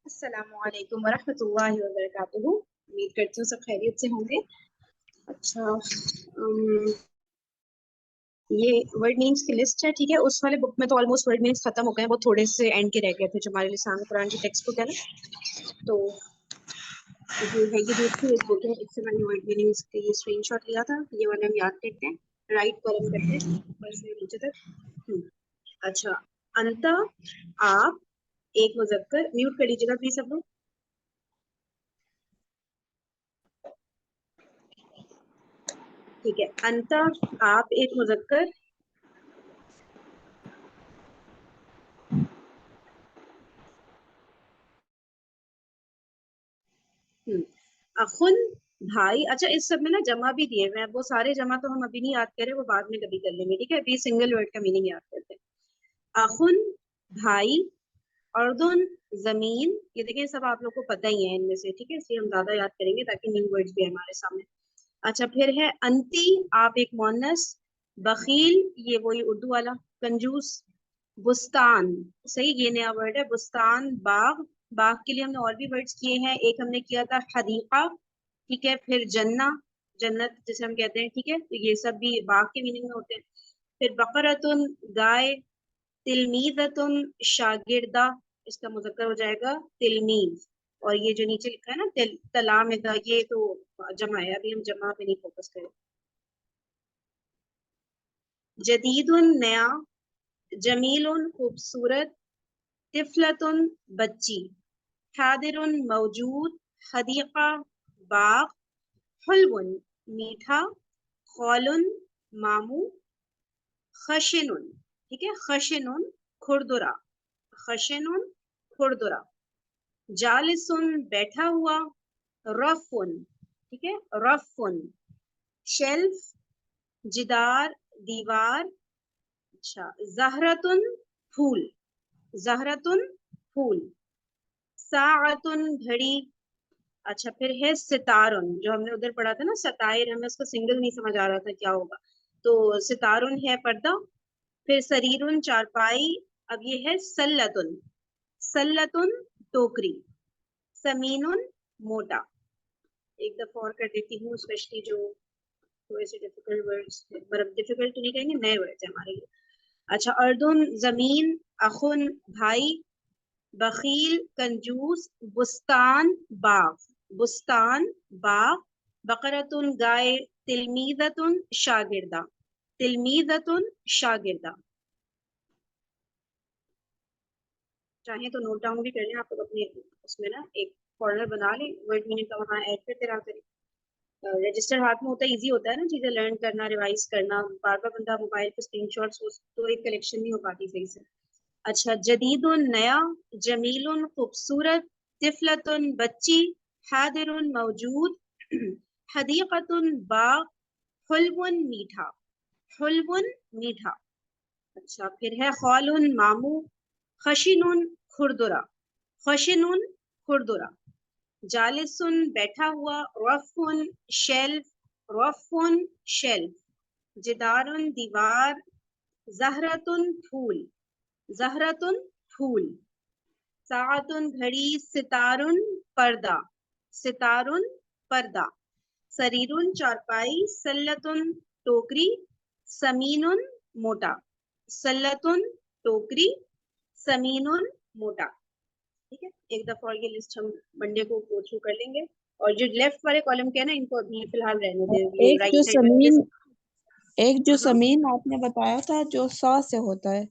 السلام علیکم ورحمۃ اللہ وبرکاتہ. امید کرتی ہوں سب خیریت سے ہوں گے. اچھا یہ ورڈ مینس کی لسٹ ہے, ٹھیک ہے. اس والے بک میں تو آلموسٹ ورڈ مینس ختم ہو گئے ہیں, وہ تھوڑے سے اینڈ کے رہ گئے تھے جو ہمارے لسان قرآن کی ٹیکسٹ بک ہے نا. تو یہ ہے, یہ دوسری ایک بک ہے, اس سے میں نے ورڈ مینس کے یہ اسکرین شاٹ لیا تھا. یہ والے ہم یاد کرتے ہیں, رائٹ کالم کرتے ہیں اوپر سے نیچے تک. اچھا, انتا آپ ایک مذکر, میوٹ کر لیجیے گا پلیز سب لوگ. ٹھیک ہے, انتا آپ ایک مذکر, اخن بھائی. اچھا اس سب میں نا جمع بھی دیے ہوئے ہیں, وہ سارے جمع تو ہم ابھی نہیں یاد کریں, وہ بعد میں کبھی کر لیں گے, ٹھیک ہے. ابھی سنگل ورڈ کا میننگ یاد کرتے ہیں. اخن بھائی, اردن زمین, یہ دیکھیں سب آپ لوگ کو پتہ ہی ہے ان میں سے, ٹھیک ہے, اس لیے ہم زیادہ یاد کریں گے تاکہ نیو ورڈز بھی ہمارے سامنے. اچھا پھر ہے انتی آپ ایک مؤنث, بخیل یہ وہی اردو والا, کنجوس, بستان, صحیح یہ نیا ورڈ ہے بستان, باغ, باغ کے لیے ہم نے اور بھی ورڈز کیے ہیں, ایک ہم نے کیا تھا حدیقہ, ٹھیک ہے. پھر جنہ, جنت جسے ہم کہتے ہیں, ٹھیک ہے. تو یہ سب بھی باغ کے میننگ میں ہوتے ہیں. پھر بقرۃ گائے, تلمیذۃ شاگردہ, اس کا مذکر ہو جائے گا تلمیذ, اور یہ جو نیچے لکھا ہے نا تلامذہ, یہ تو جمع ہے, ابھی ہم جمع پہ نہیں فوکس کریں. جدید نیا, جمیل خوبصورت, طفلۃ بچی, حاضر موجود, حدیقہ باغ, حلو میٹھا, خول ماموں, خشن, ٹھیک ہے, خشن کھردرا, خشن کھردرا, جالسن بیٹھا ہوا, رفن, ٹھیک ہے, رفن, شیلف جدار دیوار, اچھا, زہرتن پھول, زہرتن پھول, ساعتن گھڑی. اچھا پھر ہے ستارن, جو ہم نے ادھر پڑھا تھا نا ستائر, ہمیں اس کا سنگل نہیں سمجھ آ رہا تھا کیا ہوگا, تو ستارن ہے پردہ. پھر سریرن چارپائی, اب یہ ہے سلتن, سلتن ٹوکری, سمینن موٹا. ایک دفعہ اور کر دیتی ہوں, اسپیشلی جو تھوڑے سے ڈیفیکلٹ ورڈز, مطلب ڈیفیکلٹ تو نہیں کہیں گے, نئے ورڈز ہیں ہمارے لیے. اچھا, اردن زمین, اخن بھائی, بخیل کنجوس, بستان باغ, بستان باغ, بقرۃ گائے, تلمیذۃ شاگردہ, تلمیذۃ شاگردہ. چاہیں تو نوٹ ڈاؤن بھی کر لیں آپ لوگ اپنے اس میں نا, ایک کارنر بنا لیں, ورڈ میننگ کا وہاں ایڈ کرتے رہا کریں. رجسٹر ہاتھ میں ہوتا ہے, ایزی ہوتا ہے نا چیزیں لرن کرنا, ریوائز کرنا. بار بار بندہ موبائل پہ اسکرین شاٹس تو ایک کلیکشن نہیں ہو پاتی صحیح سے. اچھا, جدید نیا, جمیل خوبصورت, طفلۃ بچی, حاضر موجود, حدیقۃ باغ, حلو میٹھا, حلو میٹھا. اچھا پھر ہے خول ماموں, خشن کھردرا, خشن کھردرا, جالسن بیٹھا ہوا, رفن شیلف, رفن شیلف, جدارن دیوار, زہرتن پھول, زہرتن پھول, ساعتن گھڑی, ستارن پردہ, ستارن پردہ, سریرن چارپائی, سلتن ٹوکری, سمینن موٹا, سلتن ٹوکری, سمینن موٹا. ٹھیک ہے, ایک دفعہ یہ لسٹ ہم منڈے کو گو تھرو کر لیں گے. اور جو لیفٹ والے کالم کے نا, ان کو ابھی فی الحال رہنے دیں. رائٹ سائڈ ایک جو سمین آپ نے بتایا تھا جو سا سے ہوتا ہے,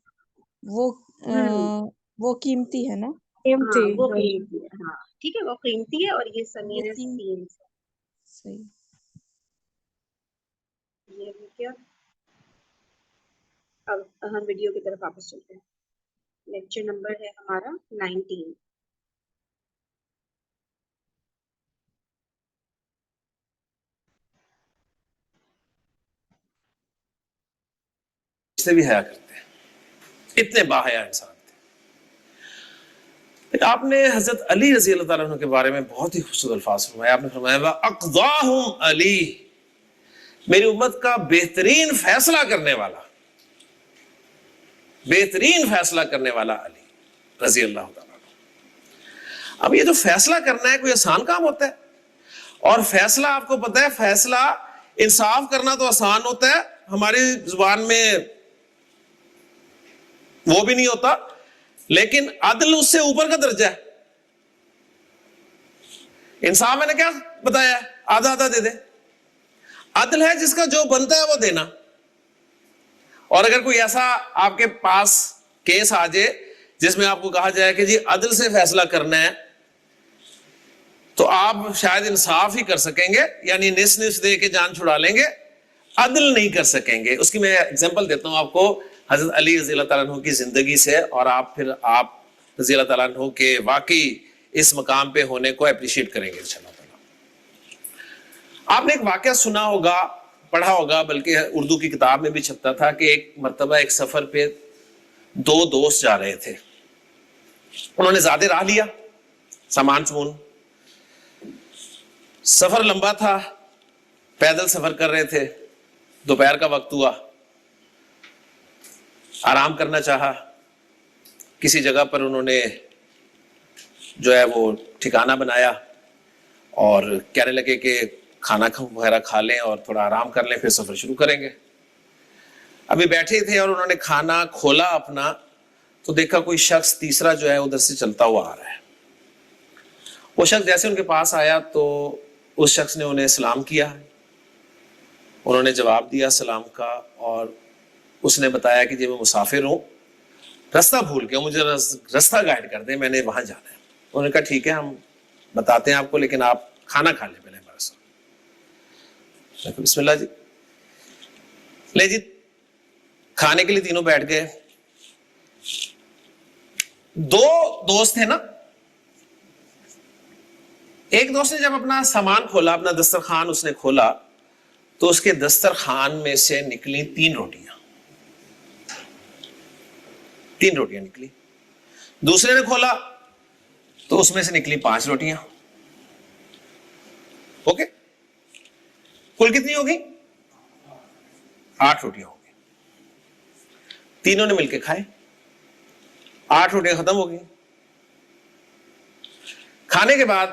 وہ قیمتی ہے نا, ہاں وہ قیمتی ہے, ہاں ٹھیک ہے, وہ قیمتی ہے, اور یہ سمین ہے سین سے. صحیح. یہ کیا, اب ہم ویڈیو کی طرف واپس چلتے ہیں. لیکچر نمبر ہے ہمارا 19. سے بھی حیا کرتے ہیں, اتنے باحیا انسان تھے. آپ نے حضرت علی رضی اللہ تعالیٰ عنہ کے بارے میں بہت ہی خوبصورت الفاظ فرمایا. آپ نے فرمایا اقضاہم علی, میری امت کا بہترین فیصلہ کرنے والا, بہترین فیصلہ کرنے والا علی رضی اللہ تعالیٰ عنہ. اب یہ جو فیصلہ کرنا ہے کوئی آسان کام ہوتا ہے؟ اور فیصلہ آپ کو پتہ ہے، فیصلہ انصاف کرنا تو آسان ہوتا ہے، ہماری زبان میں وہ بھی نہیں ہوتا، لیکن عدل اس سے اوپر کا درجہ ہے۔ انصاف میں نے کیا بتایا ہے؟ آدھا آدھا دے دے۔ عدل ہے جس کا جو بنتا ہے وہ دینا۔ اور اگر کوئی ایسا آپ کے پاس کیس آ جائے جس میں آپ کو کہا جائے کہ جی عدل سے فیصلہ کرنا ہے، تو آپ شاید انصاف ہی کر سکیں گے، یعنی نس نس دے کے جان چھڑا لیں گے، عدل نہیں کر سکیں گے۔ اس کی میں اگزامپل دیتا ہوں آپ کو حضرت علی رضی اللہ تعالیٰ عنہ کی زندگی سے، اور آپ رضی اللہ تعالیٰ عنہ کے واقعی اس مقام پہ ہونے کو اپریشیٹ کریں گے انشاءاللہ تعالیٰ۔ آپ نے ایک واقعہ سنا ہوگا، پڑھا ہوگا، بلکہ اردو کی کتاب میں بھی چھپتا تھا کہ ایک مرتبہ ایک سفر پہ دو دوست جا رہے تھے، انہوں نے زیادہ راہ لیا، سامان سمون، سفر لمبا تھا، پیدل سفر کر رہے تھے، دوپہر کا وقت ہوا، آرام کرنا چاہا، کسی جگہ پر انہوں نے جو ہے وہ ٹھکانہ بنایا اور کہنے لگے کہ کھانا وغیرہ کھا لیں اور تھوڑا آرام کر لیں، پھر سفر شروع کریں گے۔ ابھی بیٹھے تھے اور انہوں نے کھانا کھولا اپنا، تو دیکھا کوئی شخص تیسرا جو ہے ادھر سے چلتا ہوا آ رہا ہے۔ وہ شخص جیسے ان کے پاس آیا تو اس شخص نے انہیں سلام کیا، انہوں نے جواب دیا سلام کا، اور اس نے بتایا کہ جی میں مسافر ہوں، راستہ بھول گیا، مجھے راستہ گائیڈ کر دیں، میں نے وہاں جانا ہے۔ انہوں نے کہا ٹھیک ہے ہم بتاتے ہیں آپ کو، لیکن آپ کھانا کھا لیں پہلے ہمارے ساتھ۔ بسم اللہ جی، لے جی، کھانے کے لیے تینوں بیٹھ گئے۔ دو دوست تھے نا، ایک دوست نے جب اپنا سامان کھولا، اپنا دسترخوان اس نے کھولا، تو اس کے دسترخوان میں سے نکلی 3 روٹیاں، 3 روٹیاں نکلی۔ دوسرے نے کھولا تو اس میں سے نکلی 5 روٹیاں۔ اوکے، کل کتنی ہوگی؟ 8 روٹیاں ہوگی۔ تینوں نے مل کے کھائے، 8 روٹیاں ختم ہو گئی۔ کھانے کے بعد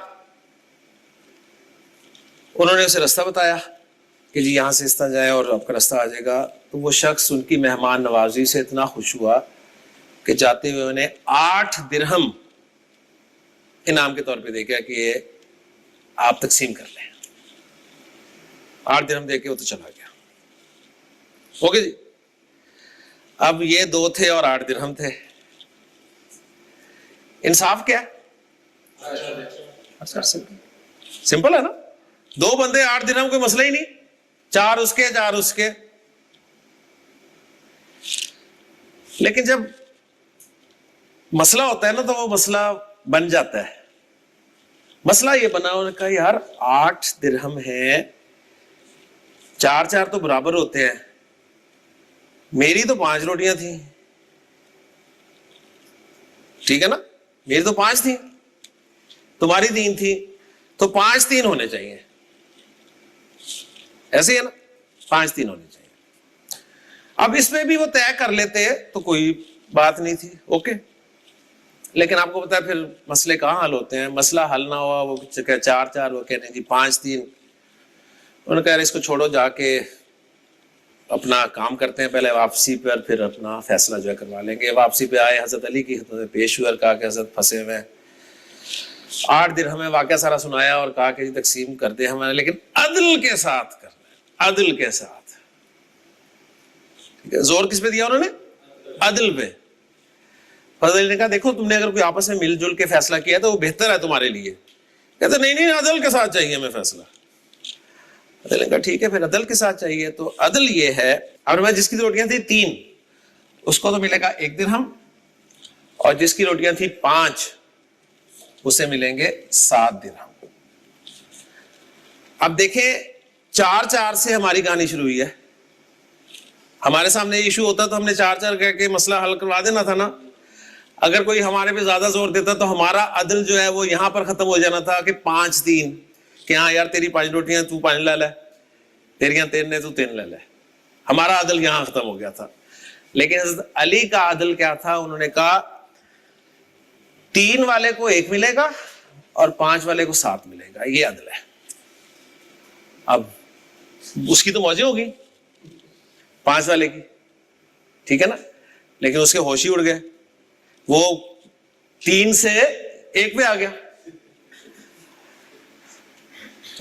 انہوں نے اسے راستہ بتایا کہ جی یہاں سے اس طرح جائیں اور آپ کا راستہ آ جائے گا۔ تو وہ شخص ان کی مہمان نوازی سے اتنا خوش ہوا کہ جاتے ہوئے انہیں 8 درہم انعام کے طور پہ دے گیا کہ یہ آپ تقسیم کر لیں۔ 8 درہم دے کے وہ تو چلا گیا۔ اوکے جی، اب یہ 2 تھے اور 8 درہم تھے۔ انصاف کیا ہے؟ سمپل ہے نا، 2 بندے 8 درہم، کوئی مسئلہ ہی نہیں، 4 اس کے 4 اس کے۔ لیکن جب مسئلہ ہوتا ہے نا تو وہ مسئلہ بن جاتا ہے۔ مسئلہ یہ بنا، انہوں نے کہا یار 8 درہم ہیں، 4 4 تو برابر ہوتے ہیں، میری تو 5 روٹیاں تھیں، ٹھیک ہے نا، میری تو 5 تھیں، تمہاری 3 تھی، تو 5 3 ہونے چاہیے، ایسے ہی ہے نا، 5 3 ہونے چاہیے۔ اب اس میں بھی وہ طے کر لیتے تو کوئی بات نہیں تھی، اوکے۔ لیکن آپ کو پتا ہے پھر مسئلے کہاں حل ہوتے ہیں؟ مسئلہ حل نہ ہوا، وہ 4 4، وہ کہتے ہیں جی 5 3۔ انہوں نے کہا اس کو چھوڑو، جا کے اپنا کام کرتے ہیں، پہلے واپسی پر پھر اپنا فیصلہ جو ہے کروا لیں گے۔ واپسی پہ آئے، حضرت علی کی خدمت میں پیش ہوئے اور کہا کہ حضرت پھنسے ہوئے ہیں، 8 درہم ہمیں واقعہ سارا سنایا اور کہا کہ تقسیم کر دیں ہمارے، لیکن عدل کے ساتھ کرنا ہے، عدل کے ساتھ۔ زور کس پہ دیا انہوں نے؟ عدل پہ۔ حضرت علی نے کہا دیکھو تم نے اگر کوئی آپس میں مل جل کے فیصلہ کیا تو وہ بہتر ہے تمہارے لیے۔ کہتے نہیں عدل کے ساتھ چاہیے ہمیں فیصلہ۔ حضرت علی نے کہا ٹھیک ہے پھر عدل کے ساتھ چاہیے۔ تو عدل یہ ہے، اور میں جس کی روٹیاں تھیں 3 اس کو تو ملے گا 1 درہم، اور جس کی روٹیاں تھیں 5 اسے ملیں گے 7 درہم۔ اب دیکھیں 4 4 سے ہماری کہانی شروع ہوئی ہے۔ ہمارے سامنے یہ ایشو ہوتا تو ہم نے 4 4 کہہ کے مسئلہ حل کروا دینا تھا نا۔ اگر کوئی ہمارے پہ زیادہ زور دیتا تو ہمارا عدل جو ہے وہ یہاں پر ختم ہو جانا تھا کہ 5 3، کہ ہاں یار تیری 5 روٹیاں تو 5 لے لے، تیریاں 3 نے تو 3 لے لے۔ ہمارا عدل یہاں ختم ہو گیا تھا۔ لیکن حضرت علی کا عدل کیا تھا؟ انہوں نے کہا 3 والے کو 1 ملے گا اور 5 والے کو 7 ملے گا. یہ عدل ہے. اب اس کی تو موجیں ہوگی 5 والے کی, ٹھیک ہے نا, لیکن اس کے ہوش ہی اڑ گئے, وہ 3 سے 1 پہ آ گیا.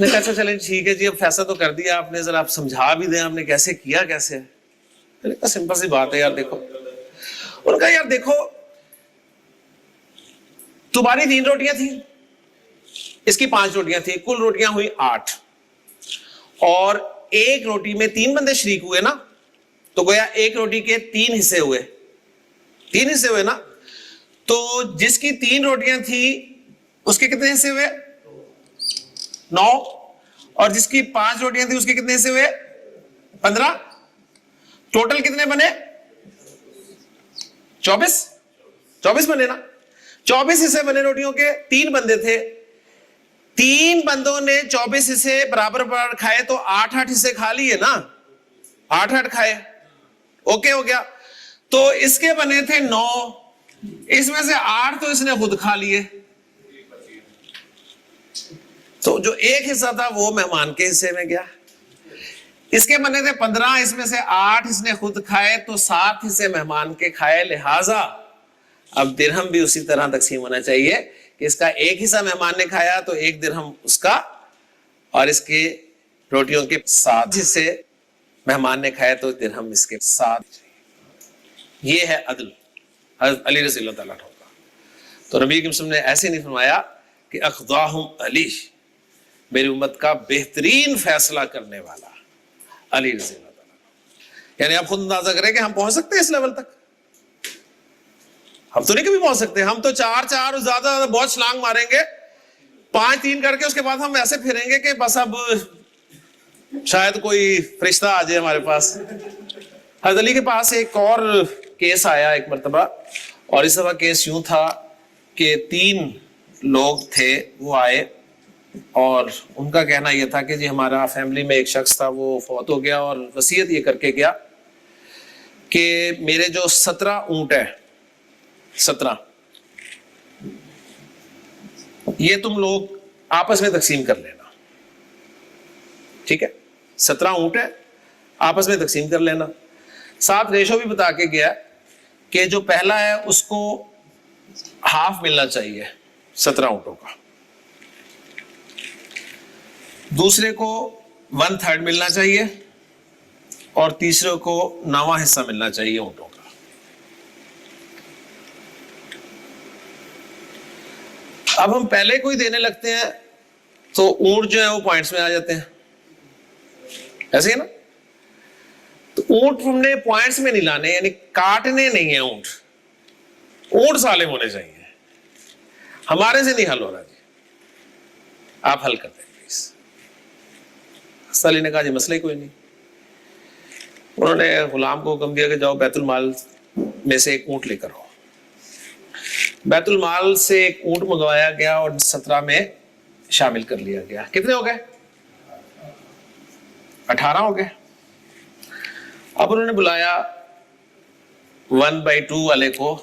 نے کہا اچھا چلیں ٹھیک ہے جی, اب فیصلہ تو کر دیا آپ نے, ذرا آپ سمجھا بھی دیں آپ نے کیسے کیا کیسے. میں نے کہا سمپل سی بات ہے یار, دیکھو. انہوں نے کہا یار دیکھو تمہاری 3 روٹیاں تھیں, اس کی 5 روٹیاں تھیں, کل روٹیاں ہوئی 8, اور ایک روٹی میں 3 بندے شریک ہوئے نا, تو گویا ایک روٹی کے 3 حصے ہوئے, 3 حصے ہوئے نا. تو جس کی 3 روٹیاں تھیں اس کے کتنے حصے ہوئے؟ 9. اور جس کی 5 روٹیاں تھیں اس کے کتنے حصے ہوئے؟ 15. ٹوٹل کتنے بنے؟ 24 بنے نا. 24 حصے بنے روٹیوں کے, 3 بندے تھے, 3 بندوں نے 24 حصے برابر برابر کھائے, تو 8 حصے کھا لیے نا, 8 کھائے, اوکے ہو گیا. تو اس کے بنے تھے 9, اس میں سے 8 تو اس نے خود کھا لیے, تو جو 1 حصہ تھا وہ مہمان کے حصے میں گیا. اس کے بنے تھے 15, اس میں سے 8 اس نے خود کھائے, تو 7 حصے مہمان کے کھائے. لہذا اب درہم بھی اسی طرح تقسیم ہونا چاہیے کہ اس کا 1 حصہ مہمان نے کھایا تو 1 درہم اس کا, اور اس کے روٹیوں کے 7 حصے مہمان نے کھائے تو درہم اس کے 7. یہ ہے عدل حضرت علی رضی اللہ تعالیٰ عنہ کا. تو نبی کریم صلی اللہ علیہ وسلم نے ایسے نہیں فرمایا کہ اقضاہم علی, میری امت کا بہترین فیصلہ کرنے والا علی رضی اللہ تعالیٰ عنہ. یعنی آپ خود اندازہ کریں کہ ہم پہنچ سکتے ہیں اس لیول تک؟ ہم تو نہیں کبھی پہنچ سکتے. ہم تو 4 اور زیادہ بہت چھلانگ ماریں گے, 5-3 کر کے اس کے بعد ہم ایسے پھریں گے کہ بس اب شاید کوئی فرشتہ آ جائے ہمارے پاس. حضرت علی کے پاس ایک اور کیس آیا ایک مرتبہ, اور اس دفعہ کیس یوں تھا کہ 3 لوگ تھے, وہ آئے اور ان کا کہنا یہ تھا کہ جی ہمارا فیملی میں ایک شخص تھا, وہ فوت ہو گیا اور وصیت یہ کر کے گیا کہ میرے جو 17 اونٹ ہے, 17, یہ تم لوگ آپس میں تقسیم کر لینا. ٹھیک ہے, 17 اونٹ ہے, آپس میں تقسیم کر لینا. ساتھ ریشو بھی بتا کے گیا کہ جو پہلا ہے اس کو ہاف ملنا چاہیے 17 اونٹوں کا, دوسرے کو 1/3 ملنا چاہیے, اور تیسرے کو 9واں حصہ ملنا چاہیے اونٹوں کا. اب ہم پہلے کو ہی دینے لگتے ہیں تو اونٹ جو ہے وہ پوائنٹس میں آ جاتے ہیں, ایسے ہی نا. تو اونٹ ہم نے پوائنٹس میں نہیں لانے, یعنی کاٹنے نہیں ہیں اونٹ, اونٹ سالم ہونے چاہیے. ہمارے سے نہیں حل ہو رہا جی, آپ حل کرتے ہیں پلیز. علی نے کہا جی مسئلہ ہی کوئی نہیں. انہوں نے غلام کو حکم دیا کہ جاؤ بیت المال میں سے ایک اونٹ لے کر آؤ. بیت المال سے ایک اونٹ منگوایا گیا اور 17 میں شامل کر لیا گیا. کتنے ہو گئے؟ 18 ہو گئے. اب انہوں نے بلایا 1/2 والے کو,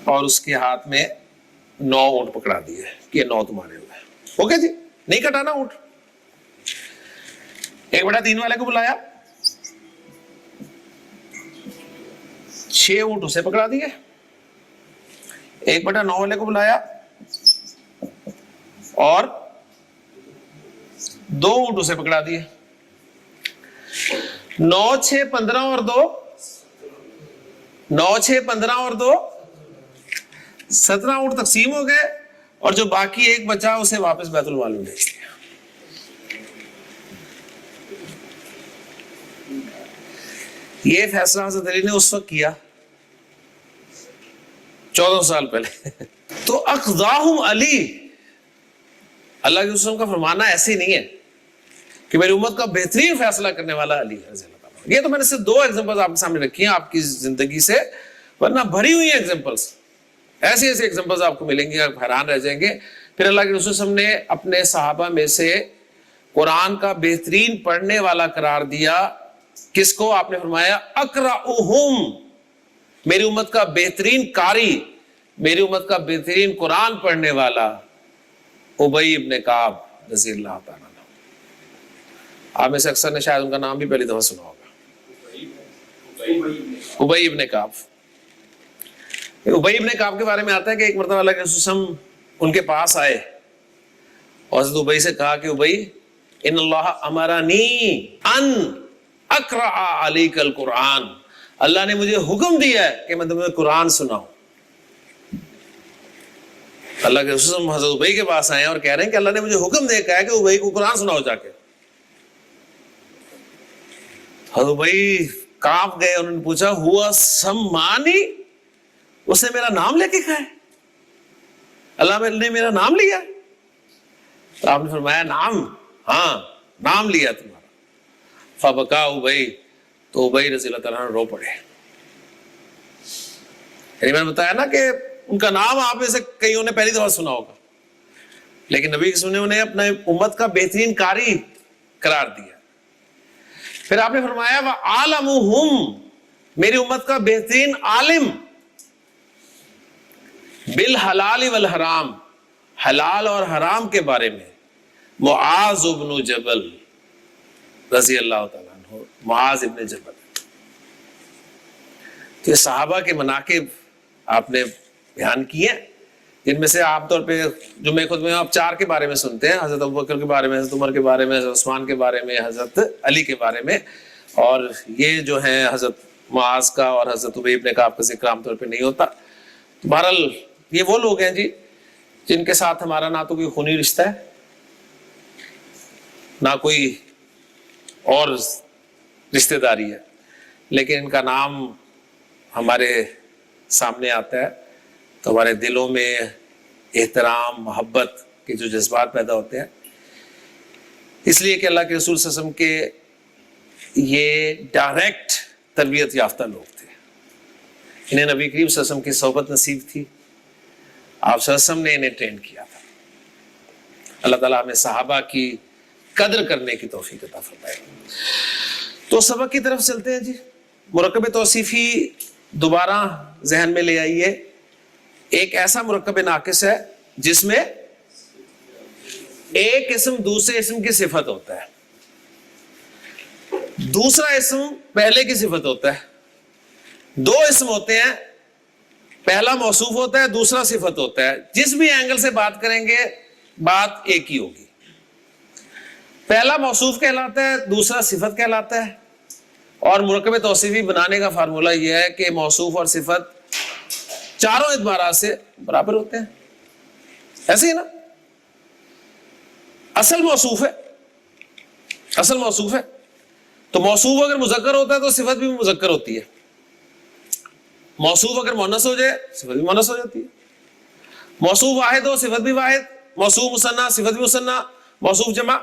اور اس کے ہاتھ میں 9 اونٹ پکڑا دیے کہ 9 تمہارے ہوئے. اوکے جی, نہیں کٹانا اونٹ. 1/3 والے کو بلایا, 6 اونٹ اسے پکڑا دیے. 1/9 والے کو بلایا اور 2 اونٹ اسے پکڑا دیے. 9 6 15 اور 2 9 6 15 اور 2 17 اونٹ تقسیم ہو گئے, اور جو باقی ایک بچا اسے واپس بیت المال میں بھیج دیا. یہ فیصلہ حضرت علی نے اس وقت کیا 14 سال پہلے. تو اقضاہم علی, اللہ کے رسول کا فرمانا ایسے ہی نہیں ہے کہ میری امت کا بہترین فیصلہ کرنے والا علی رضی اللہ تعالیٰ. یہ تو میں نے صرف 2 ایگزامپل آپ کے سامنے رکھی ہیں آپ کی زندگی سے, ورنہ بھری ہوئی ہیں ایگزامپلس. ایسے ایسے ایگزامپلس آپ کو ملیں گے, آپ حیران رہ جائیں گے. پھر اللہ کے رسول صلی اللہ علیہ وسلم نے اپنے صحابہ میں سے قرآن کا بہترین پڑھنے والا قرار دیا. کس کو؟ آپ نے فرمایا اقرأہم, میری امت کا بہترین قاری, میری امت کا بہترین قرآن پڑھنے والا ابی ابن کعب رضی اللہ تعالیٰ عنہ. آپ میں سے اکثر نے شاید ان کا نام بھی پہلی دفعہ سنا ہوگا, ابی ابن کعب. ابی ابن کعب کے بارے میں آتا ہے کہ ایک مرتبہ اللہ کے رسول صلی اللہ علیہ وسلم ان کے پاس آئے اور حضرت ابی سے کہا کہ ابی ان اللہ امرنی ان اقرأ علیک القرآن, اللہ نے مجھے حکم دیا ہے کہ میں تمہیں قرآن سناؤں. اللہ کے رسول حضرت ابی کے پاس آئے ہیں اور کہہ رہے ہیں کہ اللہ نے مجھے حکم دے کہا ہے کہ ابی کو قرآن سناؤ جا کے. حضرت ابی کانپ گئے, انہوں نے پوچھا ہوا سمانی, اس نے میرا نام لے کے کہا ہے, اللہ نے میرا نام لیا. تو آپ نے فرمایا نام, ہاں نام لیا تمہارا. فبکا ابی, تو ابی رضی اللہ تعالیٰ عنہ رو پڑے. یعنی میں نے بتایا نا کہ ان کا نام آپ میں سے کئیوں نے پہلی دفعہ سنا ہوگا, لیکن نبی کے سننے انہیں اپنے امت کا بہترین قاری قرار دیا. پھر آپ نے فرمایا وَعَالَمُهُمْ, میری امت کا بہترین عالم, بالحلال والحرام, حلال اور حرام کے بارے میں, معاذ بن جبل رضی اللہ تعالیٰ عنہ, معاذ ابن جبل. تو یہ صحابہ کے مناقب آپ نے بیان کیے, جن میں سے عام طور پہ جمعہ خود میں آپ 4 کے بارے میں سنتے ہیں, حضرت ابوبکر کے بارے میں, حضرت عمر کے بارے میں, حضرت عثمان کے بارے میں, حضرت علی کے بارے میں, اور یہ جو ہیں حضرت معاذ کا اور حضرت ابی ابن کعب کا ذکر عام طور پہ نہیں ہوتا. بہرحال یہ وہ لوگ ہیں جی جن کے ساتھ ہمارا نہ تو کوئی خونی رشتہ ہے, نہ کوئی اور رشتہ داری ہے, لیکن ان کا نام ہمارے سامنے آتا ہے تو ہمارے دلوں میں احترام, محبت کے جو جذبات پیدا ہوتے ہیں, اس لیے کہ اللہ کے رسول صلی اللہ علیہ وسلم کے یہ ڈائریکٹ تربیت یافتہ لوگ تھے. انہیں نبی کریم صلی اللہ علیہ وسلم کی صحبت نصیب تھی, آپ صلی اللہ علیہ وسلم نے انہیں ٹرین کیا تھا. اللہ تعالیٰ ہمیں صحابہ کی قدر کرنے کی توفیق عطا فرمائے. تو سبق کی طرف چلتے ہیں جی. مرکب توصیفی دوبارہ ذہن میں لے آئیے. ایک ایسا مرکب ناقص ہے جس میں ایک اسم دوسرے اسم کی صفت ہوتا ہے, دوسرا اسم پہلے کی صفت ہوتا ہے. 2 اسم ہوتے ہیں, پہلا موصوف ہوتا ہے, دوسرا صفت ہوتا ہے. جس بھی اینگل سے بات کریں گے بات ایک ہی ہوگی. پہلا موصوف کہلاتا ہے, دوسرا صفت کہلاتا ہے. اور مرکب توصیفی بنانے کا فارمولہ یہ ہے کہ موصوف اور صفت چاروں اعتبارات سے برابر ہوتے ہیں. ایسے ہی نا, اصل موصوف ہے, اصل موصوف ہے تو موصوف اگر مذکر ہوتا ہے تو صفت بھی مذکر ہوتی ہے. موصوف اگر مؤنث ہو جائے صفت بھی مؤنث ہو جاتی ہے. موصوف واحد ہو صفت بھی واحد, موصوف مثنیٰ صفت بھی مثنیٰ, موصوف جمع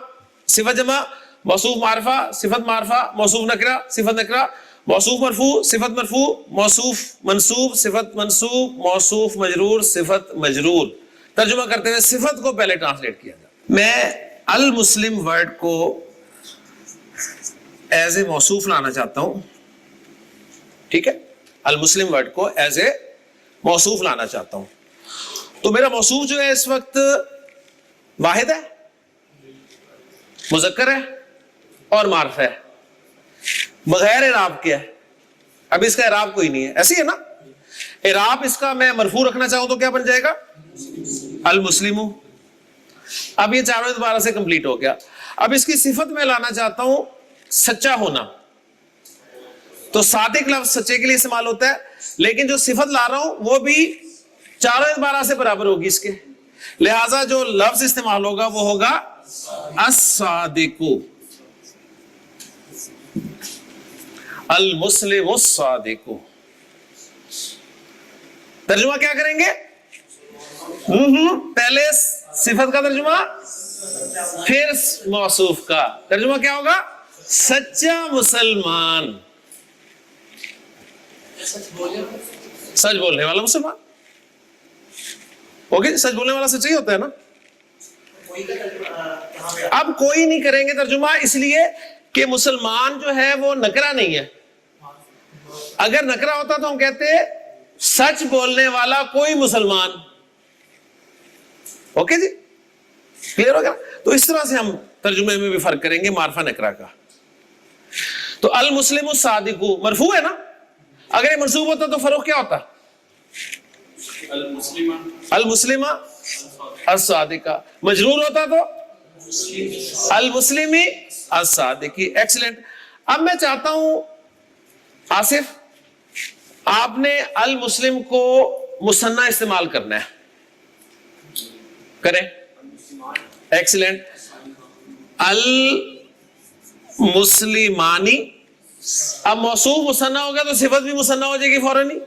صفت جمع, موصوف معرفہ صفت معرفہ, موصوف نکرہ صفت نکرہ, موصوف مرفوع صفت مرفوع, موصوف منصوب صفت منصوب, موصوف مجرور صفت مجرور. ترجمہ کرتے ہوئے صفت کو پہلے ٹرانسلیٹ کیا جاتا. میں المسلم ورڈ کو ایز اے موصوف لانا چاہتا ہوں, ٹھیک ہے, المسلم ورڈ کو ایز اے موصوف لانا چاہتا ہوں. تو میرا موصوف جو ہے اس وقت واحد ہے, مذکر ہے اور معرفہ ہے, بغیر اعراب کے ہے. اب اس کا اعراب کوئی نہیں ہے, ایسے ہی ہے نا. اعراب اس کا میں مرفوع رکھنا چاہوں تو کیا بن جائے گا, المسلم. اب یہ چاروں دوبارہ سے کمپلیٹ ہو گیا. اب اس کی صفت میں لانا چاہتا ہوں سچا ہونا, تو صادق لفظ سچے کے لیے استعمال ہوتا ہے, لیکن جو صفت لا رہا ہوں وہ بھی چاروں اعتبار سے برابر ہوگی اس کے, لہذا جو لفظ استعمال ہوگا وہ ہوگا الصادق, المسلم الصادق. ترجمہ کیا کریں گے, پہلے صفت کا ترجمہ پھر موصوف کا ترجمہ کیا ہوگا, سچا مسلمان, سچ بولنے والا مسلمان. اوکے, سچ بولنے والا سچا ہی ہوتا ہے نا. اب کوئی نہیں کریں گے ترجمہ, اس لیے کہ مسلمان جو ہے وہ نکرہ نہیں ہے. اگر نکرہ ہوتا تو ہم کہتے سچ بولنے والا کوئی مسلمان. اوکے جی, کلیئر ہو گیا. تو اس طرح سے ہم ترجمے میں بھی فرق کریں گے معرفہ نکرہ کا. تو المسلم الصادق مرفوع ہے نا, اگر یہ منصوب ہوتا تو فروخ کیا ہوتا؟ المسلمہ الصادقہ. مجرور ہوتا تو المسلمی الصادقی. ایکسلنٹ. اب میں چاہتا ہوں آصف, آپ نے المسلم کو مثنیٰ استعمال کرنا ہے. کریں. ایکسلنٹ. المسلمانی. اب موصوف مثنیٰ ہو گیا تو صفت بھی مثنیٰ ہو جائے گی فوراً ہی.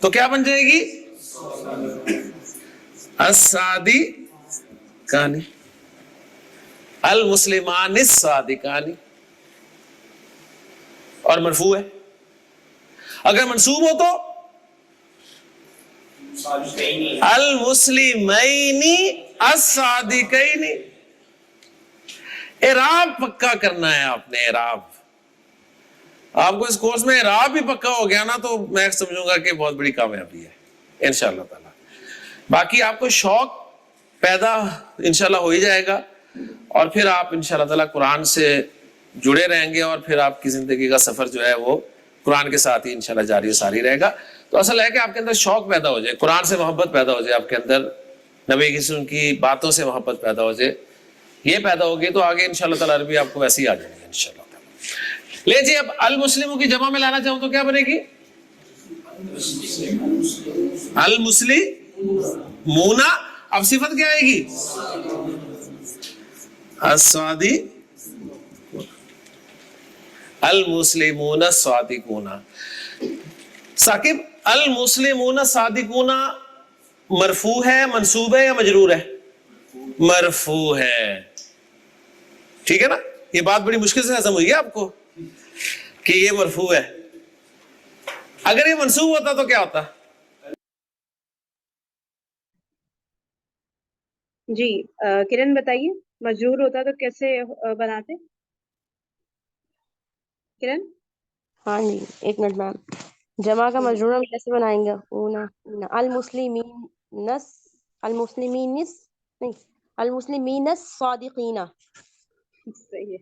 تو کیا بن جائے گی؟ الصادقانی. المسلمان الصادقانی. اور مرفوع ہے. اگر منصوب ہو تو المسلمین الصادقین. اعراب پکا کرنا ہے آپ نے. اعراب آپ کو اس کورس میں اعراب بھی پکا ہو گیا نا تو میں سمجھوں گا کہ بہت بڑی کامیابی ہے انشاءاللہ تعالی. باقی آپ کو شوق پیدا انشاءاللہ ہو ہی جائے گا, اور پھر آپ انشاءاللہ تعالی قرآن سے جڑے رہیں گے, اور پھر آپ کی زندگی کا سفر جو ہے وہ قرآن کے ساتھ ہی انشاءاللہ جاری و ساری رہے گا. تو اصل ہے کہ آپ کے اندر شوق پیدا ہو جائے, قرآن سے محبت پیدا ہو جائے آپ کے اندر, نبی کی سن کی باتوں سے محبت پیدا ہو جائے. یہ پیدا ہوگی تو آگے انشاءاللہ تعالی عربی آپ کو ویسے ہی آ جائے گی انشاءاللہ تعالی. لے جی, اب المسلموں کی جمع میں لانا چاہوں تو کیا بنے گی؟ المسلمون. اب صفت کیا آئے گی؟ الصادق. المسلمون الصادقون. ثاقب, المسلمون الصادقون مرفوع ہے, منصوب ہے یا مجرور ہے؟ مرفوع ہے. ٹھیک ہے نا, یہ بات بڑی مشکل سے ہضم ہوئی ہے آپ کو کہ یہ مرفوع ہے. اگر یہ منصوب ہوتا تو کیا ہوتا؟ جی کرن بتائیے, مجرور ہوتا تو کیسے بناتے کرن؟ ہاں جی, ایک منٹ میم. جمع کا مجرور ہم کیسے بنائیں گے؟ المسلمین الصادقین. صحیح ہے.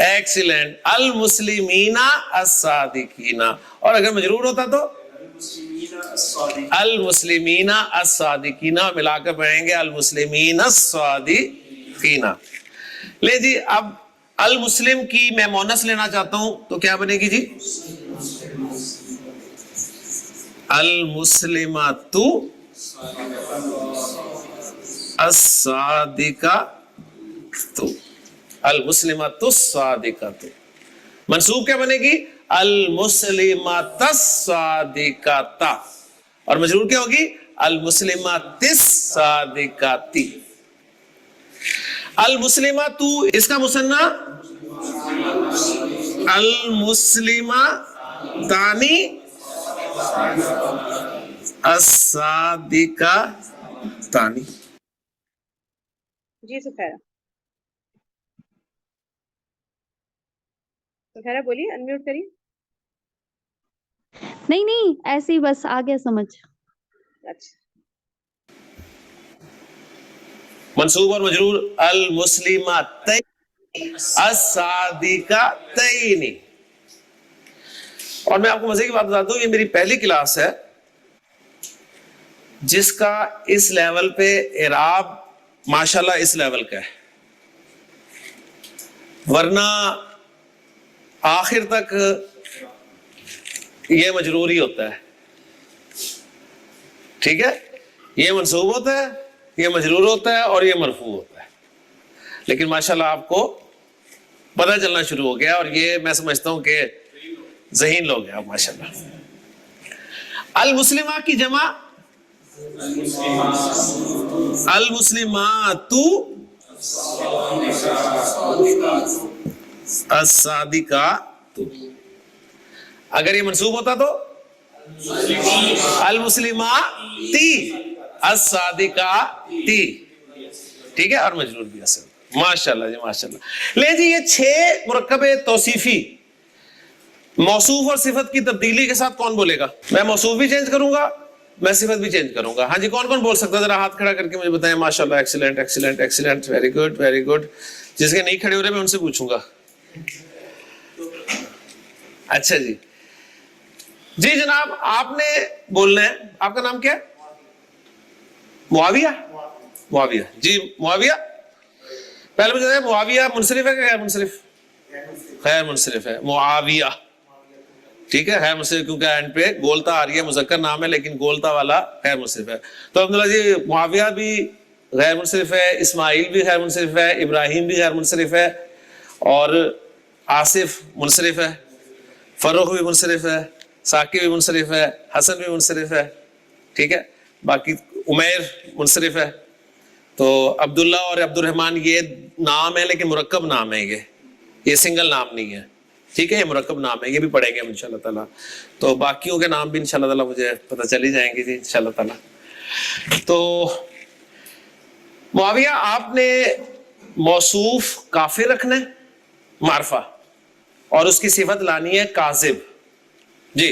ایکسیلنٹ. المسلمین الصادقین. اور اگر مجرور ہوتا تو المسلمین الصادقین, ملا کر پڑھیں گے المسلمین الصادقین. لے جی, اب المسلم کی میں مونس لینا چاہتا ہوں تو کیا بنے گی جی؟ المسلمات الصادقات. المسلمات الصادقات. منصوب کیا بنے گی؟ المسلمات الصادقات. اور مجرور کیا ہوگی؟ المسلمات الصادقات. المسلمات اس کا مثنیٰ المسلماتانی الصادقاتانی. جی سفیرہ بولیے, انمیوٹ کریے. نہیں ایسے ہی بس آ گیا سمجھ. اچھا, منصوب اور مجرور المسلماتین الصادقاتین. اور میں آپ کو مزے کی بات بتا دوں, یہ میری پہلی کلاس ہے جس کا اس لیول پہ اعراب ماشاءاللہ اس لیول کا ہے, ورنہ آخر تک یہ مجرور ہی ہوتا ہے. ٹھیک ہے, یہ منصوب ہوتا ہے, یہ مجرور ہوتا ہے, اور یہ مرفوع ہوتا ہے. لیکن ماشاءاللہ آپ کو پتہ چلنا شروع ہو گیا, اور یہ میں سمجھتا ہوں کہ ذہین لوگ ہیں آپ ماشاءاللہ. المسلمہ کی جمع المسلمات الصادقات. اگر یہ منصوب ہوتا تو المسلماتی الصادقاتی. ٹھیک ہے, اور مجرور بھی اصل. ماشاءاللہ جی ماشاءاللہ. لے جی, یہ 6 مرکب توصیفی موصوف اور صفت کی تبدیلی کے ساتھ کون بولے گا؟ میں موصوف بھی چینج کروں گا، میں صفت بھی چینج کروں گا. ہاں جی، کون کون بول سکتا ہے؟ ذرا ہاتھ کھڑا کر کے مجھے بتائیں. ماشاءاللہ، excellent excellent excellent, very good very good. جس کے نہیں کھڑے ہو رہے میں ان سے پوچھوں گا. اچھا جی جی جناب، آپ نے بولنا ہے. آپ کا نام کیا ہے؟ معاویہ. معاویہ جی، معاویہ پہلے مجھے معاویہ منصرف ہے کہ غیر منصرف؟ غیر منصرف ہے معاویہ. ٹھیک ہے، غیر منصرف، کیونکہ اینڈ پہ گولتا آ رہی ہے. مذکر نام ہے لیکن گولتا والا غیر منصرف ہے. تو عبداللہ جی، معاویہ بھی غیر منصرف ہے، اسماعیل بھی غیر منصرف ہے، ابراہیم بھی غیر منصرف ہے، اور آصف منصرف ہے، فروخ بھی منصرف ہے، ثاقب بھی منصرف ہے، حسن بھی منصرف ہے. ٹھیک ہے، باقی عمیر منصرف ہے. تو عبداللہ اور عبد الرحمن یہ نام ہے لیکن مرکب نام ہے. یہ سنگل نام نہیں ہے. ٹھیک ہے، یہ مرکب نام ہے. یہ بھی پڑھیں گے ہم انشاءاللہ تعالیٰ. تو باقیوں کے نام بھی انشاءاللہ تعالیٰ مجھے پتہ چل ہی جائیں گے جی انشاءاللہ تعالیٰ. تو معاویہ، آپ نے موصوف کافر رکھنا ہے معرفہ، اور اس کی صفت لانی ہے کاذب. جی،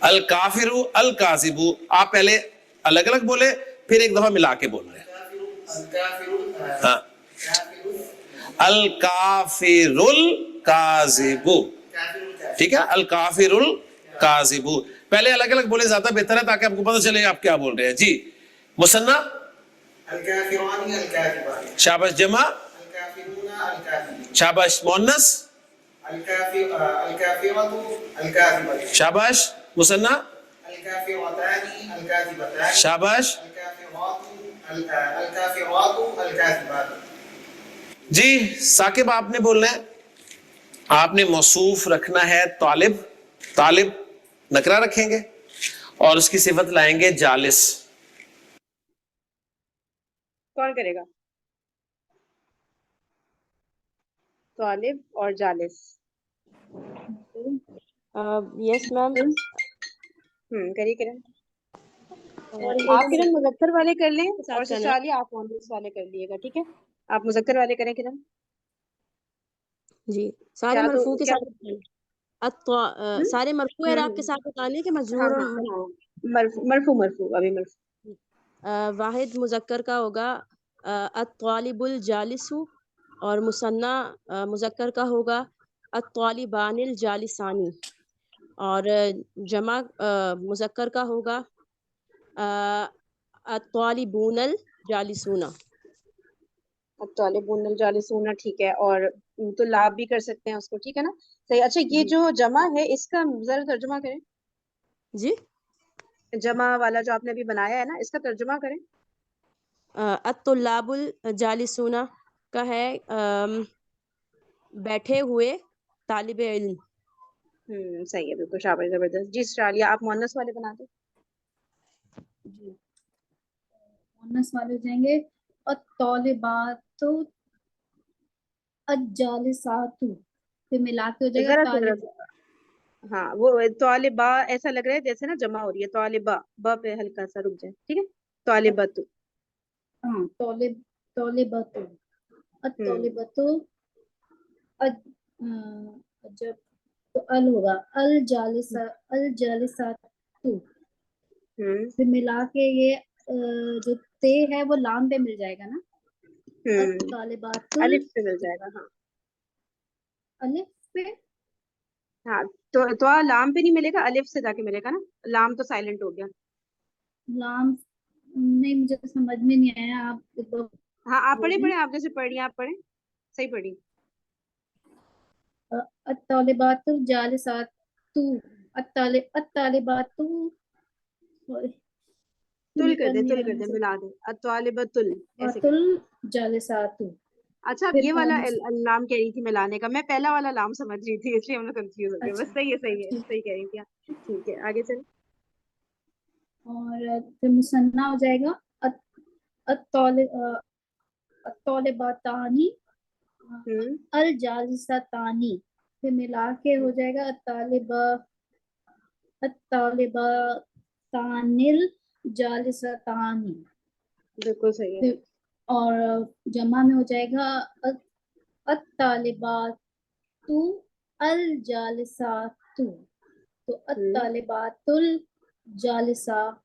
الکافر الکاذب. آپ پہلے الگ الگ بولے، پھر ایک دفعہ ملا کے بول رہے ہیں. ہاں، الکافر الکاذب. ٹھیک ہے، الکافر الکاذب. پہلے الگ الگ بولے زیادہ بہتر ہے تاکہ آپ کو پتہ چلے آپ کیا بول رہے ہیں. جی، مثنیٰ الکافران الکاذبان. شاباش. جمع الکافرون الکاذبون. شاباش. مؤنث الکافرۃ الکاذبۃ. شاباش. مثنیٰ الکافرتان الکاذبتان. شاباش. الکافرات الکاذبات. جی ثاقب، آپ نے بولنا ہے. آپ نے موصوف رکھنا ہے طالب. طالب نکرہ رکھیں گے اور اس کی صفت لائیں گے جالس. کون کرے گا؟ طالب اور جالس. یس میم. کریے کرن. آپ کرن مذکر والے کر لیں اور کرنا ہے. سسرالی آپ مؤنث والے کر لیے گا. ٹھیک ہے، آپ مذکر والے کریں کرن. جی، سارے کیا تو مرفوع کے کیا؟ ساتھ سارے مرفوع اعراب کے ساتھ بتانے کہ ہاں مجرور ہاں ہاں، مرفوع مرفوع ابھی مرفوع. واحد مذکر کا ہوگا الطالب الجالس، اور مثنیٰ مذکر کا ہوگا الطالبان الجالسانی، اور جمع مذکر کا ہوگا الطالبون الجالسون. اب طالبون الجالسون. ٹھیک ہے، اور تو لاب بھی کر سکتے ہیں اس کو. ٹھیک ہے نا، صحیح. اچھا، یہ جو جمع ہے اس کا ذرا ترجمہ کریں. جی، جمع والا جو آپ نے ابھی بنایا ہے نا، اس کا ترجمہ کریں. الطلاب الجالسون کا ہے بیٹھے ہوئے طالب علم. صحیح ہے، بالکل. شاباش، زبردست. جی اسٹرالیہ، آپ مؤنث والے بنا دیں. جی، مؤنث والے ہو جائیں گے الطالبات الجالسات، پھر ملا کے ہو جائے گا ذرا طالب. ہاں، وہ طالبہ ایسا لگ رہا ہے جیسے نا جمع ہو رہی ہے. طالبہ، با پہ ہلکا سا رک جائے. ٹھیک ہے، طالبۃ. ہاں، طالبات الطالبات جب تو ال ہوگا الجالسات، پھر ملا کے یہ جو تے ہے وہ لام پہ مل جائے گا نا. الطالبات الف سے مل جائے گا. ہاں الف پہ. ہاں، تو لام پہ نہیں ملے گا، الف سے جا کے ملے گا نا. لام تو سائلنٹ ہو گیا. لام نہیں، مجھے سمجھ میں نہیں آیا. آپ ہاں، آپ پڑھیں آپ جیسے پڑھ رہی ہیں، آپ پڑھیں. صحیح پڑھی. الطالبات الجالسات الطالبات تل کر دے ملا دے. الطالبۃ ایسے کر. الجالسات. اچھا، اب یہ والا لام کہہ رہی تھی میں لانے کا. میں پہلا والا لام سمجھ رہی تھی، اس لیے ہم لوگ کنفیوز ہو گئے. بس صحیح ہے صحیح کہہ رہی تھی آپ. ٹھیک ہے، آگے چلیں. اور پھر مثنیٰ ہو جائے گا الطالباتانی الجالستانی، پھر ملا کے ہو جائے گا الطالباتان الجالستانی. بالکل صحیح ہے. اور جمع میں ہو جائے گا الطالبات الجالساتو، تو الطالبات الجالساتو.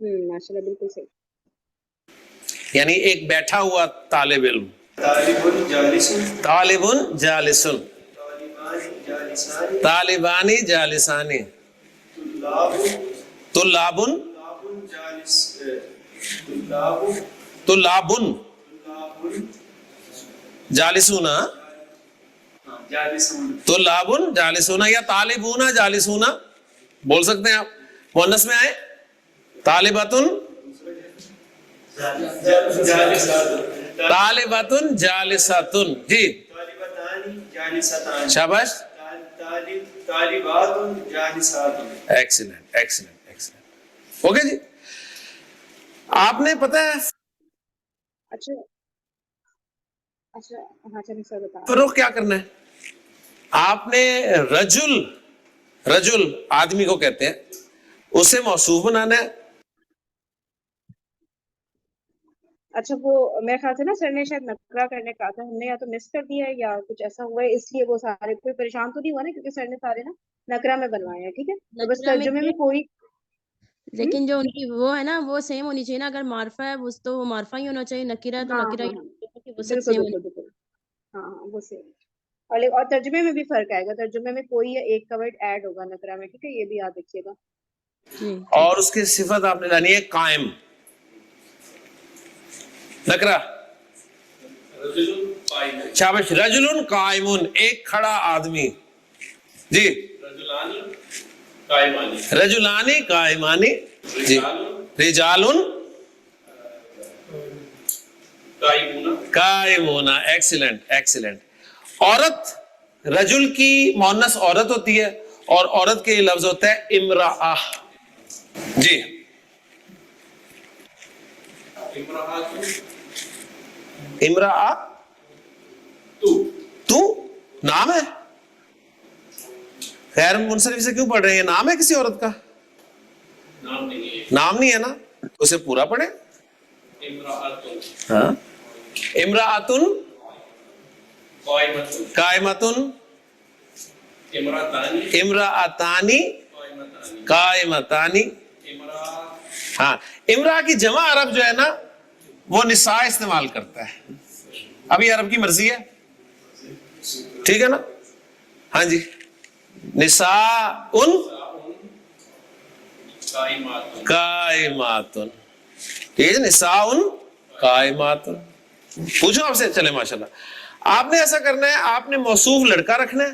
ماشاء اللہ بالکل صحیح. یعنی ایک بیٹھا ہوا طالب علم. طالب جالسن، طالبن جالسن، طالبان جالسان، طالبانی جالسانی، طلاب طلابن طلاب جالس، طلاب طلابن طلاب جالسون، جالسون، طلابن جالسون یا طالبون جالسون بول سکتے ہیں آپ. مؤنث میں آئے طالباتن، جالسات، طالباتن جالساتن. جی طالبتان جالساتان، شاباش. طالبات جالسات. Excellent excellent excellent. اوکے جی. آپ نے پتہ ہے اچھا ہاں چلیے سر بتا. فروغ کیا کرنا ہے؟ آپ نے رجل، رجل آدمی کو کہتے ہیں، اسے موصوف بنانا ہے. اچھا وہ میرے خیال سے نا سر نے شاید نقرہ کرنے کہا تھا، ہم نے یا تو مس کر دیا ہے یا کچھ ایسا ہوا ہے، اس لیے وہ سارے کوئی پریشان تو نہیں ہوا نا، کیونکہ سر نے سارے نا نقرہ میں بنوائے ہیں. ٹھیک ہے تو بس نقرہ میں ترجمے میں کوئی لیکن جو ان کی وہ ہے نا وہ سیم ہونی چاہیے نا. اگر معرفہ ہے تو وہ معرفہ ہی ہونا چاہیے، نکیرہ ہے تو ہاں نکیرہ ہاں ہی ہاں ہونا چاہیے، وہ سب بالکل سیم بالکل بالکل ہاں ہاں وہ صحیح. اور ترجمے میں بھی فرق آئے گا، ترجمے میں کوئی ایک کا ورڈ ایڈ ہوگا نقرہ میں. ٹھیک ہے یہ بھی یاد رکھیے گا. جی. اور اس کی صفت آپ نے لانی ہے قائم. نکرہ شاباش. رجل قائمون، ایک کھڑا آدمی. جی رجلانی قائمانی. جی رجالن قائمون. Excellent excellent. عورت، رجل کی مؤنث عورت ہوتی ہے اور عورت کے لیے لفظ ہوتا ہے امرأہ. جی امرأہ تو نام ہے. خیر منصرف سے کیوں پڑھ رہے ہیں؟ نام ہے کسی عورت کا؟ نام نہیں ہے نا، اسے پورا پڑھیں. ہاں امرأۃن قائمتن، امرأتانی قائمتانی. ہاں امرأہ کی جمع عرب جو ہے نا وہ نساء استعمال کرتا ہے. ابھی عرب کی مرضی ہے، ٹھیک ہے نا. ہاں جی نساء قائماتن. ٹھیک ہے نساء قائماتن. پوچھو آپ سے. چلے ماشاءاللہ. آپ نے ایسا کرنا ہے، آپ نے موصوف لڑکا رکھنا ہے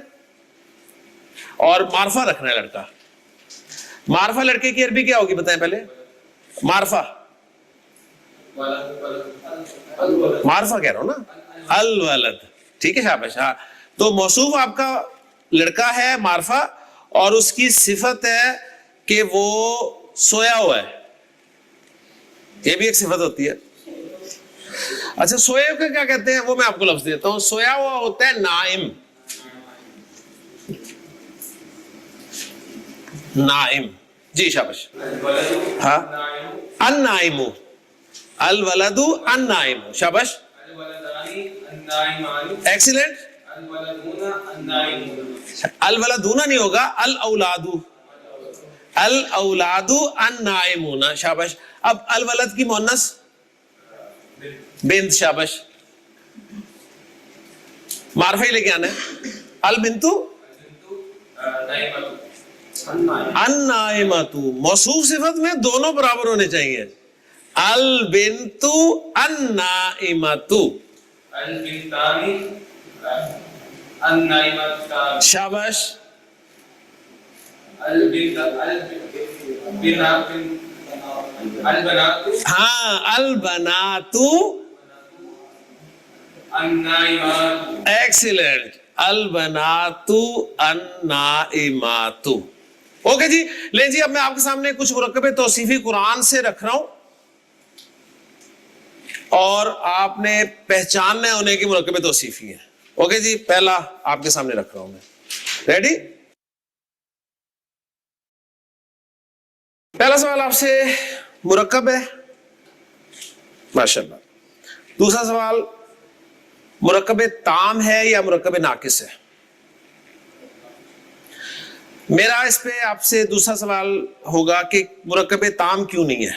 اور معرفہ رکھنا ہے لڑکا. معرفہ لڑکے کی عربی کیا ہوگی بتائیں پہلے؟ معرفہ معرفہ کہہ رہا ہوں نا، الولد. ٹھیک ہے شاباش. ہاں تو موصوف آپ کا لڑکا ہے معرفہ، اور اس کی صفت ہے کہ وہ سویا ہوا ہے. یہ بھی ایک صفت ہوتی ہے. اچھا سوئے کو کیا کہتے ہیں وہ میں آپ کو لفظ دیتا ہوں. سویا ہوا ہوتا ہے نائم. نائم. جی شاباش. ہاں النائم، الولد النائم. شاباش ایکسیلنٹ. الولدون نہیں ہوگا، الاولاد، الاولاد النائمون. شاباش. اب الولد کی مؤنث بنت. شاباش. معرفہ ہی لے کے آنا ہے. البنت النائمۃ. موصوف صفت میں دونوں برابر ہونے چاہیے. البنت النائمۃ. شاباش. ہاں البنات. ایکسیلنٹ. البنات النائمات. اوکے جی. لیں جی اب میں آپ کے سامنے کچھ مرکب توصیفی قرآن سے رکھ رہا ہوں اور آپ نے پہچاننا ہے انہیں کی مرکب توصیفی ہے. اوکے جی. پہلا آپ کے سامنے رکھ رہا ہوں میں. ریڈی؟ پہلا سوال آپ سے مرکب ہے ماشاءاللہ. دوسرا سوال مرکب تام ہے یا مرکب ناقص ہے؟ میرا اس پہ آپ سے دوسرا سوال ہوگا کہ مرکب تام کیوں نہیں ہے؟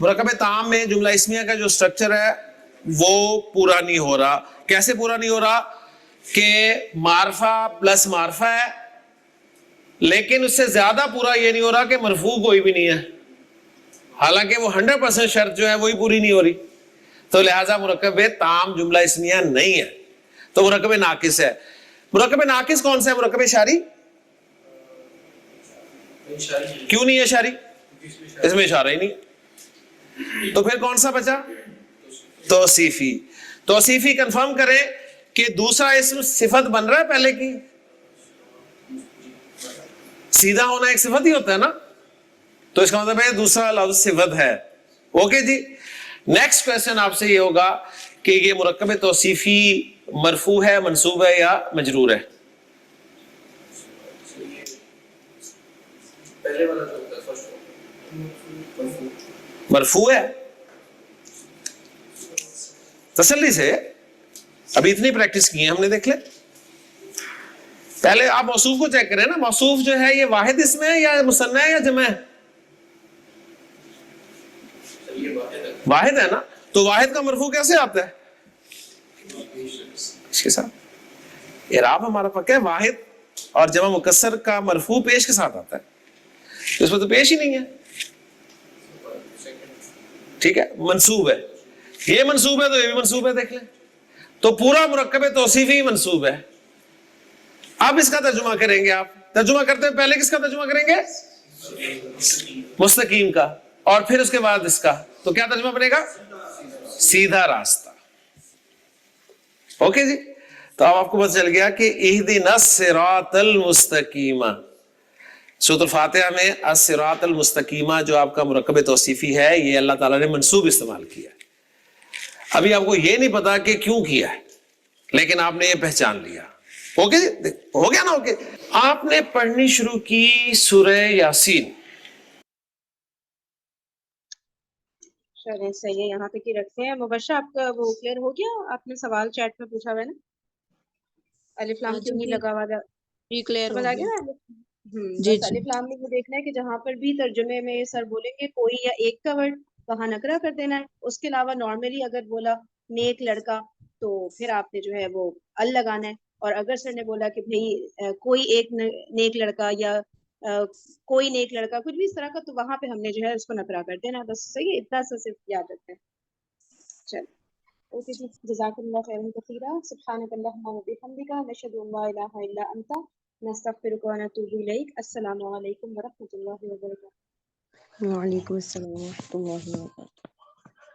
مرکب تام میں جملہ اسمیہ کا جو سٹرکچر ہے وہ پورا نہیں ہو رہا. کیسے پورا نہیں ہو رہا؟ کہ معرفہ پلس معرفہ ہے لیکن اس سے زیادہ پورا یہ نہیں ہو رہا کہ مرفوع کوئی بھی نہیں ہے, حالانکہ وہ 100% شرط جو ہے وہی پوری نہیں ہو رہی. تو لہٰذا مرکب تام جملہ اسمیہ نہیں ہے, تو مرکب ناقص ہے. مرکب ناقص کون سا ہے؟ مرکب اشاری. کیوں نہیں ہے اشاری؟ اس میں اشارہ ہی نہیں. تو پھر کون سا بچا؟ توصیفی. توصیفی کنفرم کریں کہ دوسرا اسم صفت بن رہا ہے پہلے کی. سیدھا ہونا ایک صفت ہی ہوتا ہے نا, تو اس کا مطلب ہے دوسرا لفظ صفت ہے. اوکے جی. نیکسٹ کوشچن آپ سے یہ ہوگا کہ یہ مرکب توصیفی مرفوع ہے, منصوب ہے یا مجرور ہے؟ مرفوع ہے. تسلی سے, ابھی اتنی پریکٹس کی ہے ہم نے, دیکھ لیں. پہلے آپ موصوف کو چیک کریں نا, موصوف جو ہے یہ واحد اسم ہے یا مثنی ہے یا جمع ہے؟ واحد ہے نا, تو واحد کا مرفوع کیسے آتا ہے؟ اس کے ساتھ اعراب ہمارا پکا ہے, واحد اور جمع مکسر کا مرفوع پیش کے ساتھ آتا ہے, تو اس میں تو پیش ہی نہیں ہے. ٹھیک ہے, منصوب ہے. یہ منصوب ہے تو یہ بھی منصوب ہے, دیکھ لیں. تو پورا مرکب توصیفی منصوب ہے. اب اس کا ترجمہ کریں گے. آپ ترجمہ کرتے ہیں پہلے کس کا ترجمہ کریں گے؟ مستقیم کا, اور پھر اس کے بعد اس کا. تو کیا ترجمہ بنے گا؟ سیدھا راستہ. اوکے جی. تو اب آپ کو پتہ چل گیا کہ اہدنا الصراط المستقیم. سورۃ الفاتحہ میں الصراط المستقیمہ جو آپ کا مرکب توصیفی ہے یہ اللہ تعالیٰ نے منصوب استعمال کیا ہے. ابھی آپ کو یہ نہیں پتا کہ کیوں کیا ہے, لیکن آپ نے یہ پہچان لیا. اوکے جی, ہو گیا نا. اوکے, آپ نے پڑھنی شروع کی سورہ یاسین. چلیں صحیح ہے, یہاں تک ہی رکھتے ہیں. مبشرہ آپ کا وہ کلیئر ہو گیا؟ آپ نے سوال چیٹ میں پوچھا ہوا ہے نا, الف لام کیوں نہیں لگا ہوا تھا؟ جی کلیئر ہو سمجھ آ گیا. گیا نا. جی بس الف لام میں یہ دیکھنا ہے کہ جہاں پر بھی ترجمے میں سر بولیں گے کوئی یا ایک کا ورڈ وہاں نکرہ کر دینا ہے. اس کے علاوہ نارملی اگر بولا نیک لڑکا تو پھر آپ نے جو ہے وہ ال لگانا ہے. اور اگر سر نے بولا کہ بھئی کوئی ایک نیک لڑکا یا کوئی نیک لڑکا کچھ بھی اس طرح کا, تو وہاں پہ ہم نے جو ہے اس کو نکرہ کر دینا. بس صحیح ہے, اتنا سا صرف یاد رکھتے ہیں. چلو اوکے جی, جزاک اللہ خیرا کثیرا. سبحانک اللہم و بحمدک, نشہد ان لا الہ الا انت, نستغفرک و نتوب الیک. السلام علیکم ورحمۃ اللہ وبرکاتہ. وعلیکم السلام ورحمۃ اللہ وبرکاتہ.